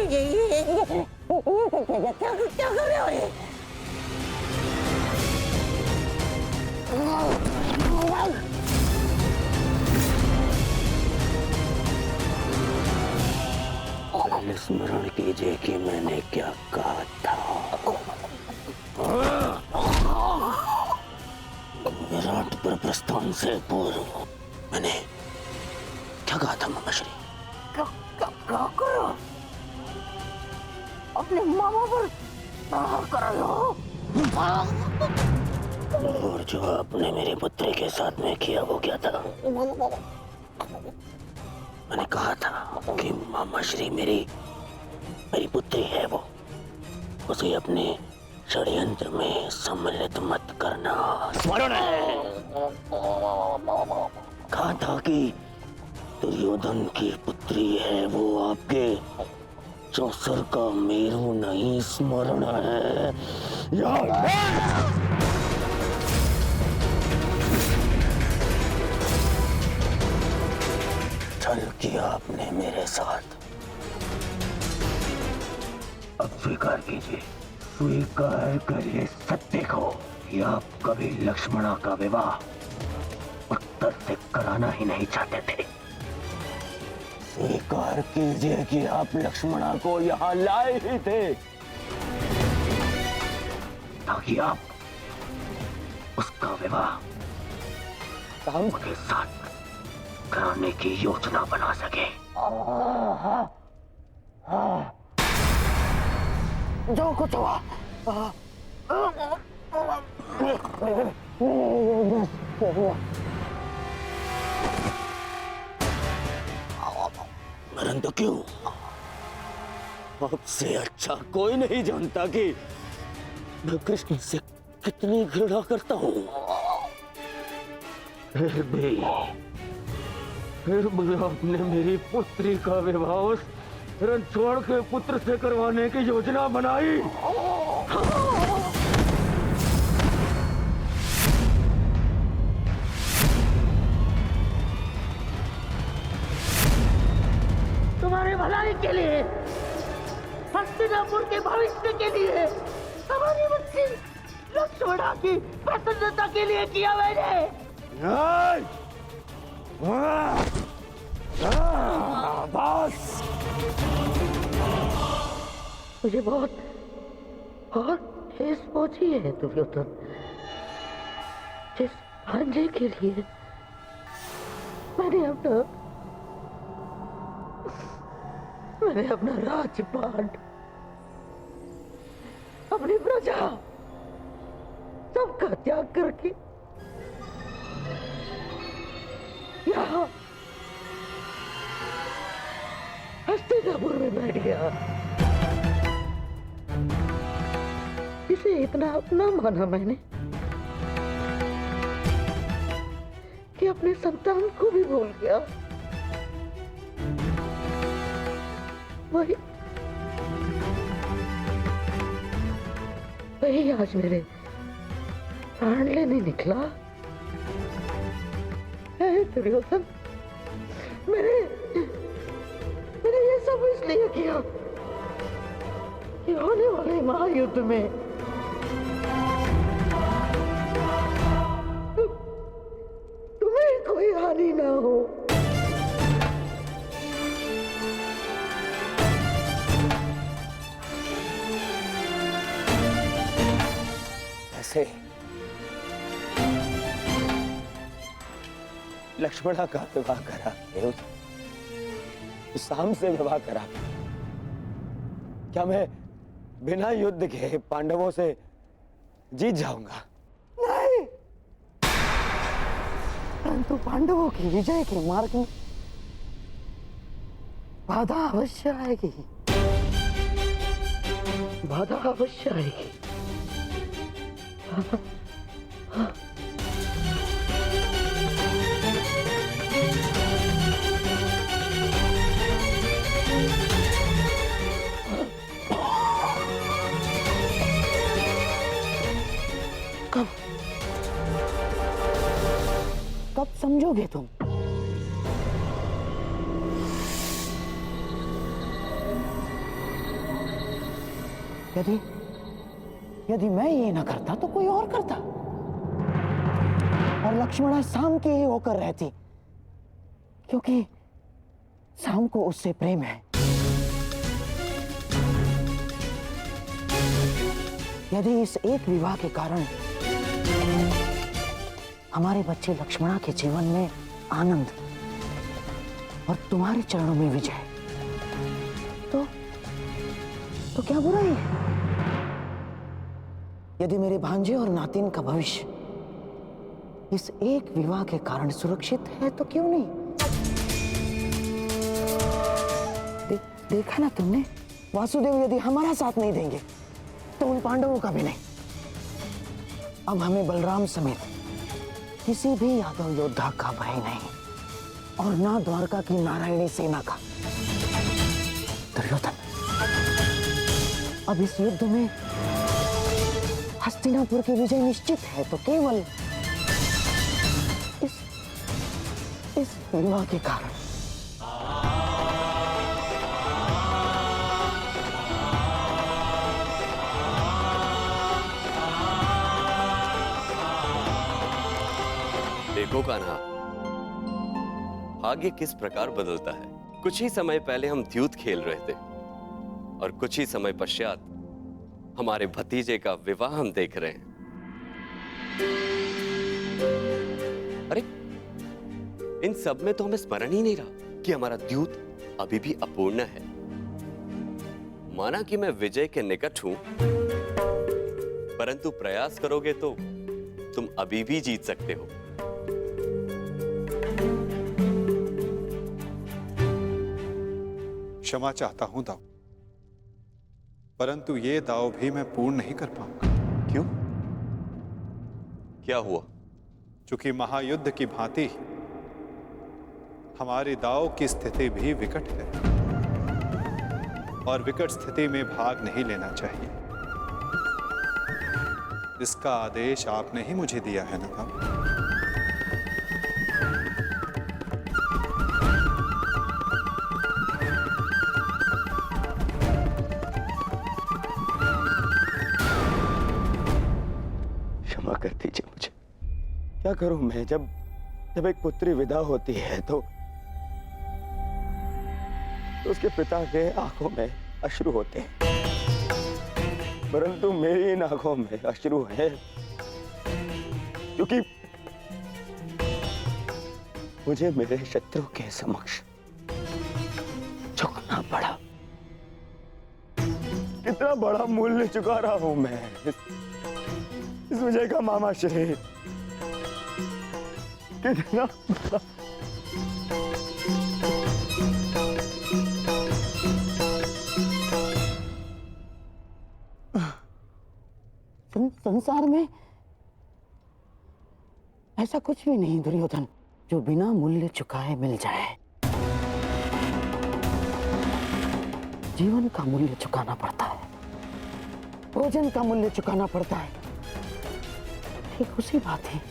क्या कर रहे हो ये? स्मरण कीजिए कि मैंने क्या कहा था। विराट पर प्रस्थान से पूर्व मैंने क्या कहा था मामाश्री? क्या करो? अपने मामा पर प्रहार कर रहे हो? और जो आपने मेरे पुत्री के साथ में किया वो क्या था? मैंने कहा था कि मामाश्री मेरी पुत्री है, वो उसे अपने षड्यंत्र में सम्मिलित मत करना। स्मरण है, कहा था कि दुर्योधन की पुत्री है वो, आपके चौसर का मेरू नहीं। स्मरण है याद है? छल किया आपने मेरे साथ। अब स्वीकार कीजिए, स्वीकार करिए सत्य को कि आप कभी लक्ष्मणा का विवाह उत्तर से कराना ही नहीं चाहते थे। स्वीकार कीजिए कि आप लक्ष्मणा को यहाँ लाए ही थे ताकि आप उसका विवाह राम के साथ कराने की योजना बना सके। जो कुछ हुआ मरण तो क्यों? आपसे अच्छा कोई नहीं जानता कि मैं कृष्ण से कितनी घृणा करता हूं। फिर भी आपने मेरी पुत्री का विवाह उस रणछोड़ के पुत्र से करवाने की योजना बनाई। तुम्हारे भलाई के लिए, हस्तिनापुर के भविष्य के लिए, हमारी बच्ची लक्ष्मणा की प्रसन्नता के लिए किया मैंने। बस मुझे बहुत ठेस पहुंची है दुर्योधन। जिस भांजे के लिए मैंने अपना राजपाट, अपनी प्रजा सबका त्याग करके यहाँ हस्तिनापुर में बैठ गया। इसे इतना अपना माना मैंने कि अपने संतान को भी भूल गया। वही आज मेरे प्राण लेने निकला है दुर्योधन। मैंने ये सब इसलिए किया कि होने वाले महायुद्ध में तुम्हें कोई हानि ना हो। ऐसे लक्ष्मणा का विवाह करा, शाम से विवाह करा। क्या मैं बिना युद्ध के पांडवों से जीत जाऊंगा? नहीं, परंतु पांडवों की विजय के मार्ग में बाधा अवश्य आएगी। बाधा अवश्य आएगी। कब समझोगे तुम? यदि यदि मैं ये ना करता तो कोई और करता, और लक्ष्मणा शाम की ही होकर रहती, क्योंकि शाम को उससे प्रेम है। यदि इस एक विवाह के कारण हमारे बच्चे लक्ष्मणा के जीवन में आनंद और तुम्हारे चरणों में विजय, तो क्या बुराई है? यदि मेरे भांजे और नातिन का भविष्य इस एक विवाह के कारण सुरक्षित है तो क्यों नहीं? देखा ना तुमने, वासुदेव यदि हमारा साथ नहीं देंगे तो उन पांडवों का भी नहीं। अब हमें बलराम समेत किसी भी यादव योद्धा का भय नहीं, और ना द्वारका की नारायणी सेना का। दुर्योधन, अब इस युद्ध में हस्तिनापुर की विजय निश्चित है तो केवल इस विवाह के कारण। देखो कान्हा, भाग्य किस प्रकार बदलता है। कुछ ही समय पहले हम द्यूत खेल रहे थे और कुछ ही समय पश्चात हमारे भतीजे का विवाह हम देख रहे हैं। अरे, इन सब में तो हमें स्मरण ही नहीं रहा कि हमारा द्यूत अभी भी अपूर्ण है। माना कि मैं विजय के निकट हूं, परंतु प्रयास करोगे तो तुम अभी भी जीत सकते हो। क्षमा चाहता हूं दाऊ, परंतु ये दाव भी मैं पूर्ण नहीं कर पाऊंगा। क्यों? क्या हुआ? चूंकि महायुद्ध की भांति हमारे दाव की स्थिति भी विकट है, और विकट स्थिति में भाग नहीं लेना चाहिए। इसका आदेश आपने ही मुझे दिया है ना दाऊ? कर दीजिए मुझे। क्या करूं मैं? जब एक पुत्री विदा होती है तो उसके पिता के आंखों में अश्रु होते हैं, परंतु मेरी इन आंखों में अश्रु है क्योंकि मुझे मेरे शत्रु के समक्ष झुकना पड़ा। कितना बड़ा मूल्य चुका रहा हूं मैं इस विजय का, मामा श्री। कितना संसार में ऐसा कुछ भी नहीं दुर्योधन जो बिना मूल्य चुकाए मिल जाए। जीवन का मूल्य चुकाना पड़ता है, भोजन का मूल्य चुकाना पड़ता है। ठीक उसी बात है,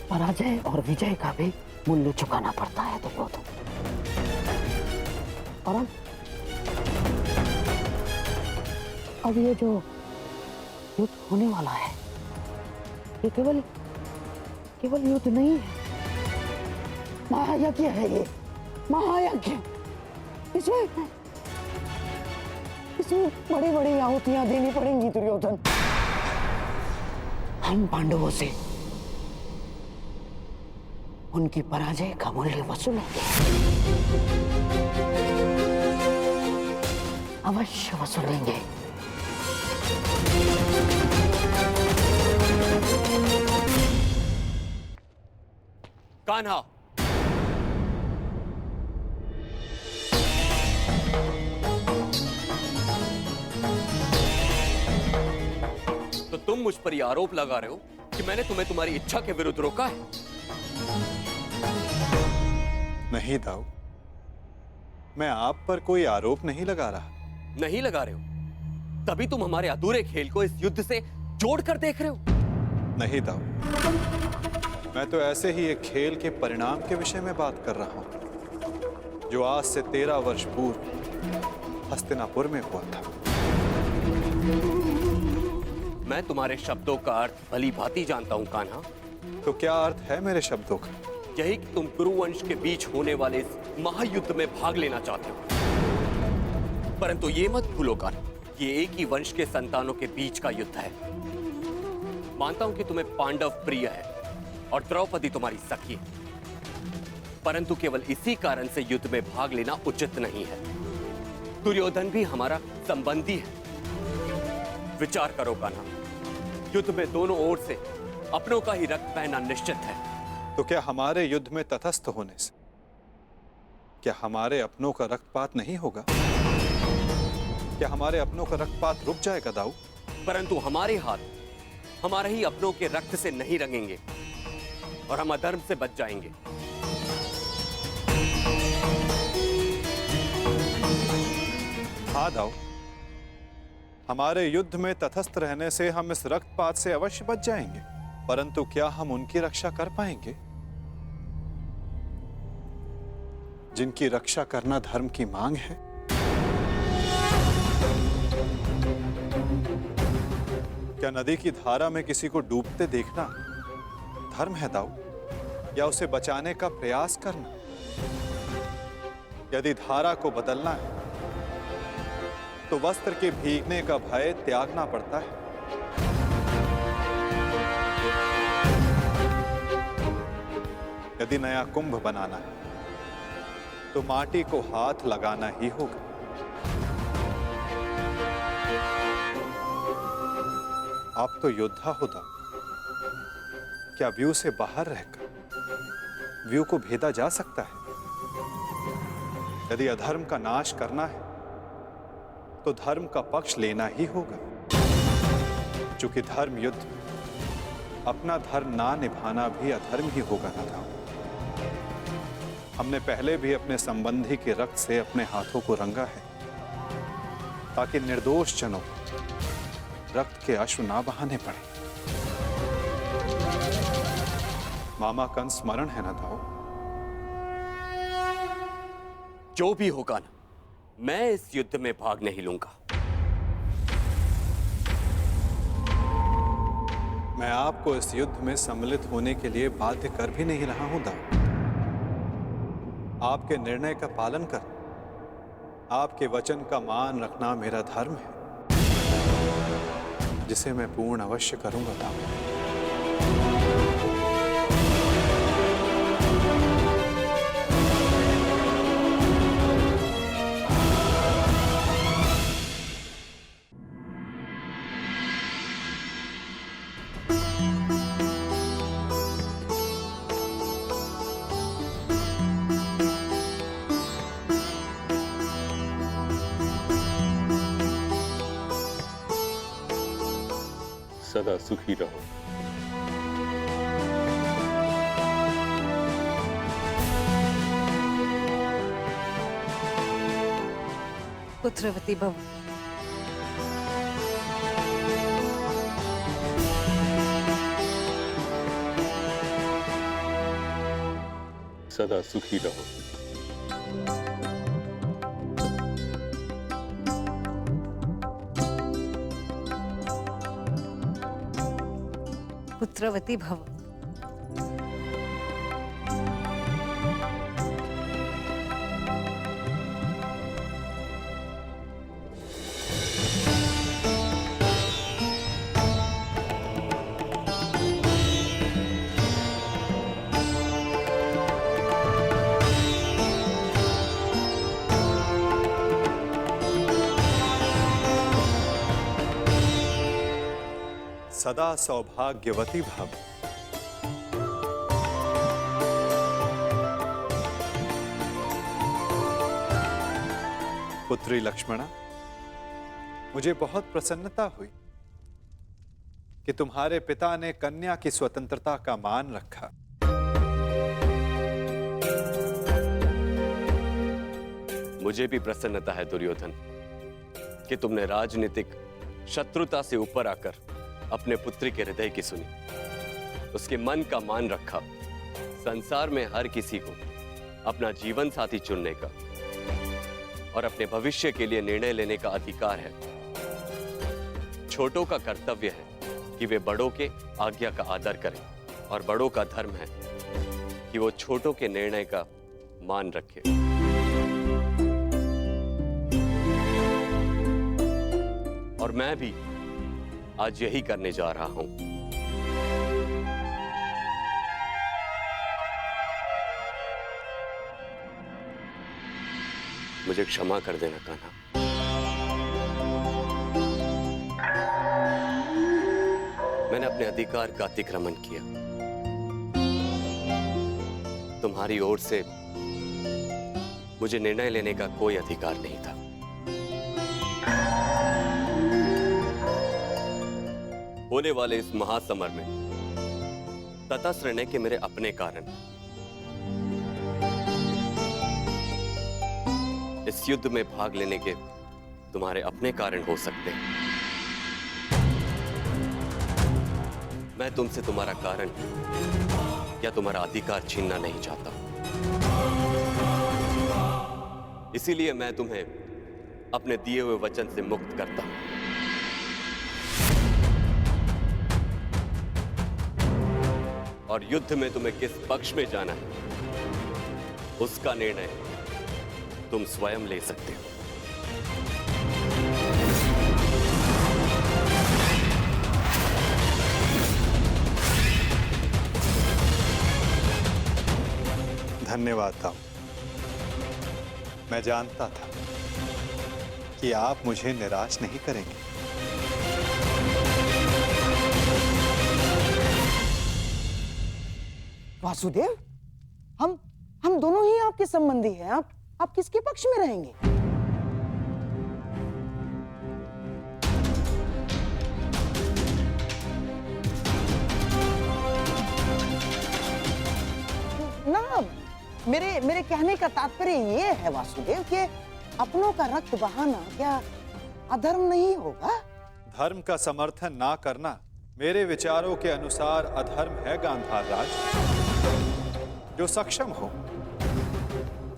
पराजय और विजय का भी मूल्य चुकाना पड़ता है दुर्योधन। और अब ये जो युद्ध होने वाला है, ये केवल युद्ध नहीं है, महायज्ञ है। ये महायज्ञ, इसमें बड़ी बड़ी आहुतियां देनी पड़ेंगी दुर्योधन। हम पांडवों से उनकी पराजय का मूल्य वसूलेंगे, अवश्य वसूलेंगे। कान्हा, तो तुम मुझ पर यह आरोप लगा रहे हो कि मैंने तुम्हें तुम्हारी इच्छा के विरुद्ध रोका है? नहीं दाऊ, मैं आप पर कोई आरोप नहीं लगा रहा। नहीं लगा रहे हो, तभी तुम हमारे अधूरे खेल को इस युद्ध से जोड़कर देख रहे हो। नहीं दाऊ, मैं तो ऐसे ही एक खेल के परिणाम के विषय में बात कर रहा हूं, जो आज से 13 वर्ष पूर्व हस्तिनापुर में हुआ था। मैं तुम्हारे शब्दों का अर्थ भली भांति जानता हूं कान्हा। तो क्या अर्थ है मेरे शब्दों का? यही कि तुम कुरुवंश के बीच होने वाले इस महायुद्ध में भाग लेना चाहते हो। परंतु ये मत भूलो कान्हा, ये एक ही वंश के संतानों के बीच का युद्ध है। मानता हूं कि तुम्हें पांडव प्रिय है और द्रौपदी तुम्हारी सखी है, परंतु केवल इसी कारण से युद्ध में भाग लेना उचित नहीं है। दुर्योधन भी हमारा संबंधी है। विचार करो कान्हा, युद्ध में दोनों ओर से अपनों का ही रक्त बहना निश्चित है। तो क्या हमारे युद्ध में तटस्थ होने से क्या हमारे अपनों का रक्तपात नहीं होगा? क्या हमारे अपनों का रक्तपात रुक जाएगा दाऊ? परंतु हमारे हाथ हमारे ही अपनों के रक्त से नहीं रंगेंगे और हम अधर्म से बच जाएंगे। हाँ दाऊ, हमारे युद्ध में तटस्थ रहने से हम इस रक्तपात से अवश्य बच जाएंगे, परंतु क्या हम उनकी रक्षा कर पाएंगे जिनकी रक्षा करना धर्म की मांग है? क्या नदी की धारा में किसी को डूबते देखना धर्म है दाऊ, या उसे बचाने का प्रयास करना? यदि धारा को बदलना है तो वस्त्र के भीगने का भय त्यागना पड़ता है। यदि नया कुंभ बनाना है तो माटी को हाथ लगाना ही होगा। आप तो योद्धा हो दाऊ, क्या व्यू से बाहर रहकर व्यू को भेदा जा सकता है? यदि अधर्म का नाश करना है तो धर्म का पक्ष लेना ही होगा, क्योंकि धर्म युद्ध अपना धर्म ना निभाना भी अधर्म ही होगा ना दाऊ। हमने पहले भी अपने संबंधी के रक्त से अपने हाथों को रंगा है ताकि निर्दोष जनों रक्त के अश्रु ना बहाने पड़े। मामा कंस स्मरण है ना दाऊ? जो भी होगा ना, मैं इस युद्ध में भाग नहीं लूंगा। मैं आपको इस युद्ध में सम्मिलित होने के लिए बाध्य कर भी नहीं रहा हूं दाऊ। आपके निर्णय का पालन कर, आपके वचन का मान रखना मेरा धर्म है, जिसे मैं पूर्ण अवश्य करूंगा दाऊ। सदा सुखी रहो। पुत्रवती भव। सदा सुखी रहो। पुत्रवती भव। सदा सौभाग्यवती भव। पुत्री लक्ष्मणा, मुझे बहुत प्रसन्नता हुई कि तुम्हारे पिता ने कन्या की स्वतंत्रता का मान रखा। मुझे भी प्रसन्नता है दुर्योधन कि तुमने राजनीतिक शत्रुता से ऊपर आकर अपने पुत्री के हृदय की सुनी, उसके मन का मान रखा। संसार में हर किसी को अपना जीवन साथी चुनने का और अपने भविष्य के लिए निर्णय लेने का अधिकार है, छोटों का कर्तव्य है कि वे बड़ों के आज्ञा का आदर करें और बड़ों का धर्म है कि वो छोटों के निर्णय का मान रखें। और मैं भी आज यही करने जा रहा हूं। मुझे क्षमा कर देना कान्हा। मैंने अपने अधिकार का अतिक्रमण किया। तुम्हारी ओर से मुझे निर्णय लेने का कोई अधिकार नहीं था। होने वाले इस महासमर में तटस्थ रहने के मेरे अपने कारण, इस युद्ध में भाग लेने के तुम्हारे अपने कारण हो सकते हैं। मैं तुमसे तुम्हारा कारण या तुम्हारा अधिकार छीनना नहीं चाहता। इसीलिए मैं तुम्हें अपने दिए हुए वचन से मुक्त करता हूं। और युद्ध में तुम्हें किस पक्ष में जाना है, उसका निर्णय तुम स्वयं ले सकते हो। धन्यवाद दाऊ। मैं जानता था कि आप मुझे निराश नहीं करेंगे। वासुदेव, हम दोनों ही आपके संबंधी हैं। आप किसके पक्ष में रहेंगे? ना, मेरे कहने का तात्पर्य ये है वासुदेव कि अपनों का रक्त बहाना क्या अधर्म नहीं होगा? धर्म का समर्थन ना करना मेरे विचारों के अनुसार अधर्म है गांधार राज। जो सक्षम हो,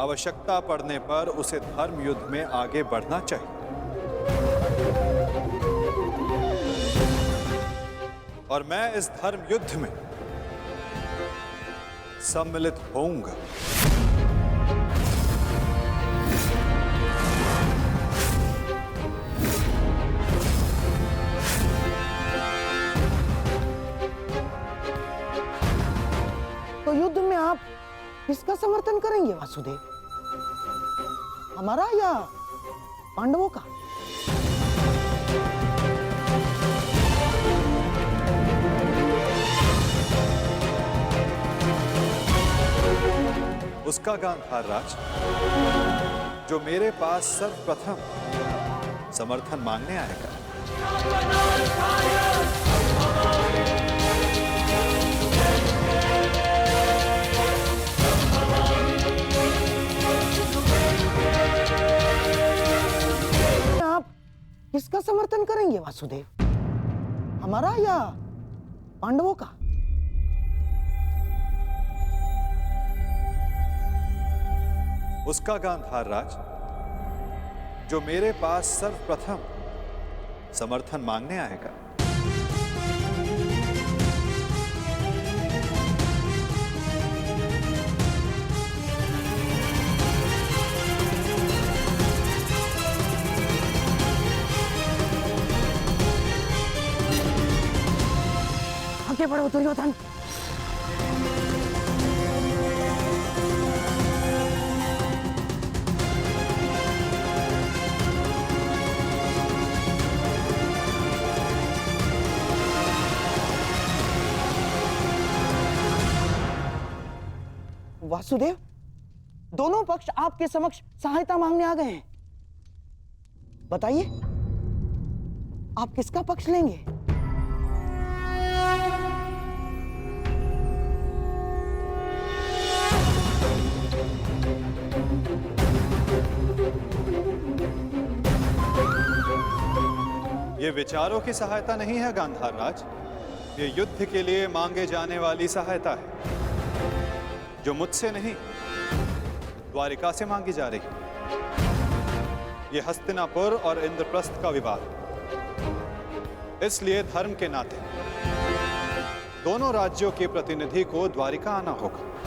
आवश्यकता पड़ने पर उसे धर्म युद्ध में आगे बढ़ना चाहिए। और मैं इस धर्म युद्ध में सम्मिलित होऊंगा। तो युद्ध में आप किसका समर्थन करेंगे वासुदेव? हमारा या पांडवों का? उसका गांधार राज जो मेरे पास सर्वप्रथम समर्थन मांगने आएगा। आप किसका समर्थन करेंगे वासुदेव? हमारा या पांडवों का? उसका गांधार राज जो मेरे पास सर्वप्रथम समर्थन मांगने आएगा। आगे बढ़ो दुर्योधन। वासुदेव, दोनों पक्ष आपके समक्ष सहायता मांगने आ गए हैं। बताइए, आप किसका पक्ष लेंगे? ये विचारों की सहायता नहीं है गांधार राज, ये युद्ध के लिए मांगे जाने वाली सहायता है जो मुझसे नहीं द्वारिका से मांगी जा रही है। ये हस्तिनापुर और इंद्रप्रस्थ का विवाद, इसलिए धर्म के नाते दोनों राज्यों के प्रतिनिधि को द्वारिका आना होगा।